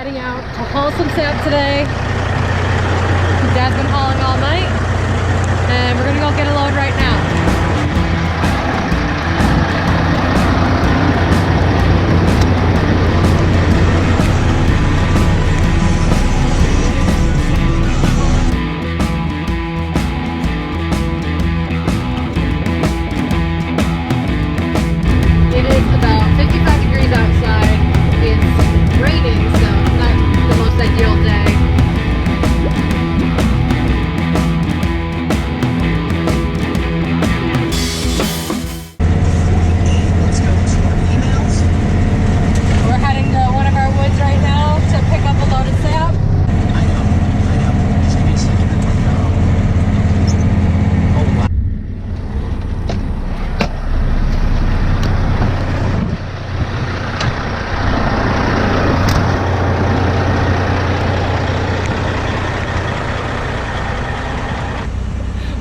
Heading out to haul some sap today. Dad's been hauling all night, and we're gonna go get a load right now. It is about 55 degrees outside. It's raining, so it's not the most ideal day. We're heading to one of our woods right now to pick up a load of sap.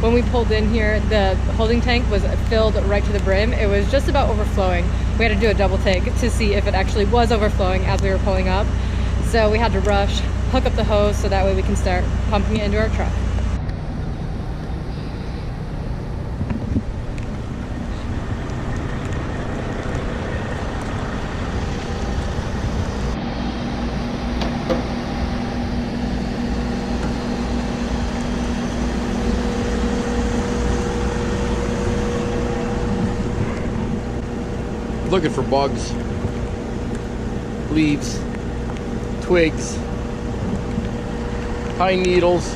When we pulled in here, the holding tank was filled right to the brim. It was just about overflowing. We had to do a double take to see if it actually was overflowing as we were pulling up. So we had to rush, hook up the hose so that way we can start pumping it into our truck. Looking for bugs, leaves, twigs, pine needles.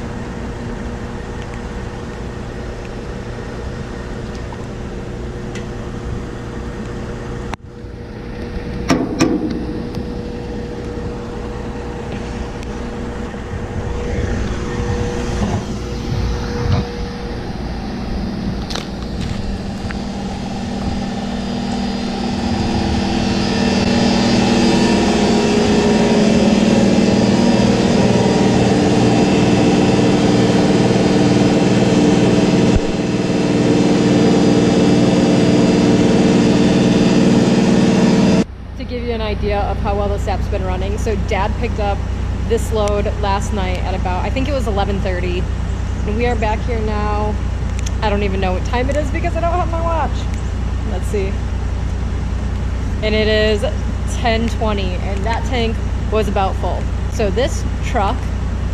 Idea of how well the sap's been running. So Dad picked up this load last night at about, I think it was 11:30, and we are back here now. I don't even know what time it is because I don't have my watch. Let's see. And it is 10:20, and that tank was about full. So this truck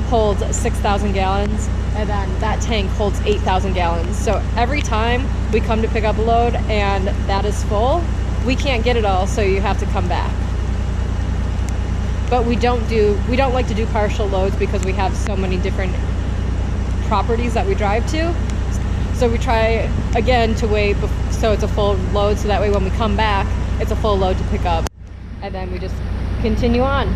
holds 6,000 gallons, and then that tank holds 8,000 gallons. So every time we come to pick up a load and that is full, we can't get it all, so you have to come back. But we don't like to do partial loads because we have so many different properties that we drive to. So we try again to wait so it's a full load, so that way when we come back, it's a full load to pick up. And then we just continue on.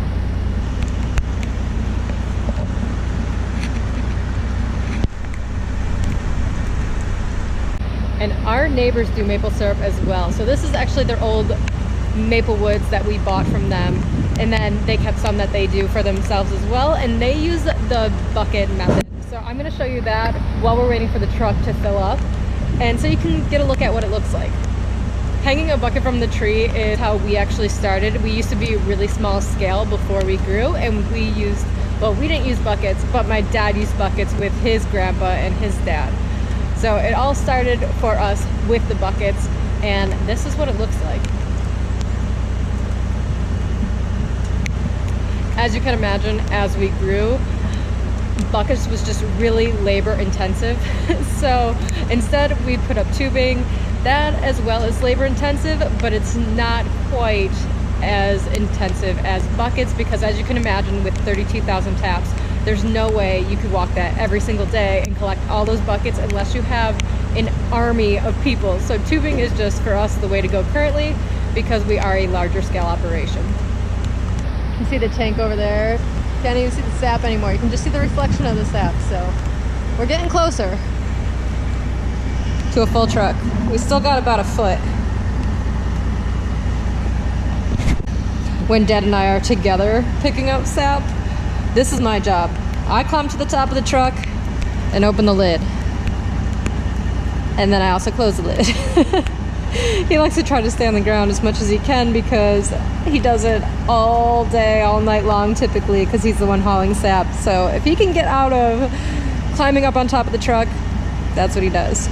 And our neighbors do maple syrup as well. So this is actually their old maple woods that we bought from them. And then they kept some that they do for themselves as well. And they use the bucket method. So I'm gonna show you that while we're waiting for the truck to fill up. And so you can get a look at what it looks like. Hanging a bucket from the tree is how we actually started. We used to be really small scale before we grew, and we didn't use buckets, but my dad used buckets with his grandpa and his dad. So it all started for us with the buckets, and this is what it looks like. As you can imagine, as we grew, buckets was just really labor intensive. So instead we put up tubing. That as well as labor intensive, but it's not quite as intensive as buckets, because as you can imagine, with 32,000 taps, there's no way you could walk that every single day and collect all those buckets unless you have an army of people. So tubing is just for us the way to go currently, because we are a larger scale operation. You can see the tank over there. Can't even see the sap anymore. You can just see the reflection of the sap. So we're getting closer to a full truck. We still got about a foot. When Dad and I are together picking up sap, this is my job. I climb to the top of the truck and open the lid. And then I also close the lid. He likes to try to stay on the ground as much as he can because he does it all day, all night long typically, because he's the one hauling sap. So if he can get out of climbing up on top of the truck, that's what he does.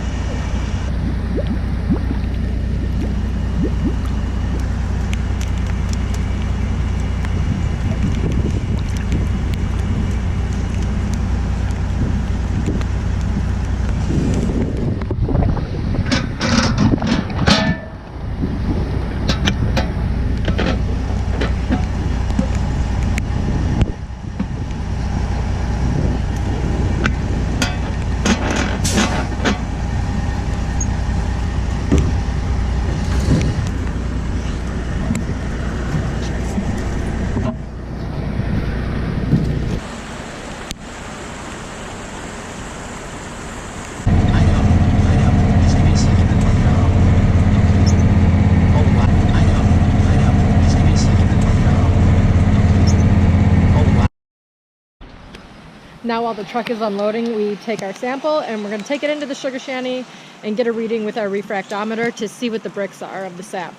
Now while the truck is unloading, we take our sample and we're going to take it into the sugar shanty and get a reading with our refractometer to see what the bricks are of the sap.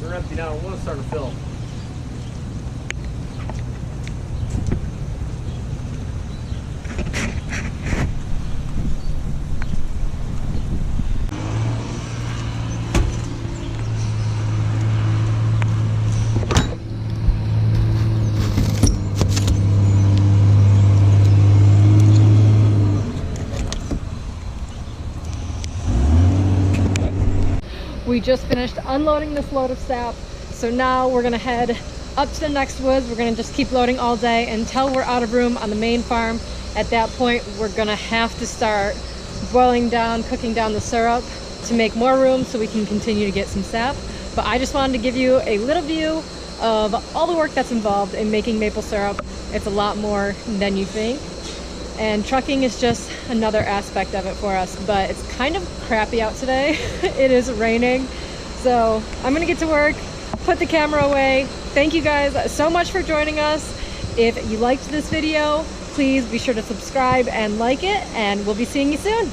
They're empty now. We'll start to fill. We just finished unloading this load of sap, so now we're gonna head up to the next woods. We're gonna just keep loading all day until we're out of room on the main farm. At that point, we're gonna have to start boiling down, cooking down the syrup to make more room so we can continue to get some sap. But I just wanted to give you a little view of all the work that's involved in making maple syrup. It's a lot more than you think. And trucking is just another aspect of it for us, but it's kind of crappy out today. It is raining, so I'm gonna get to work, put the camera away. Thank you guys so much for joining us. If you liked this video, please be sure to subscribe and like it, and we'll be seeing you soon.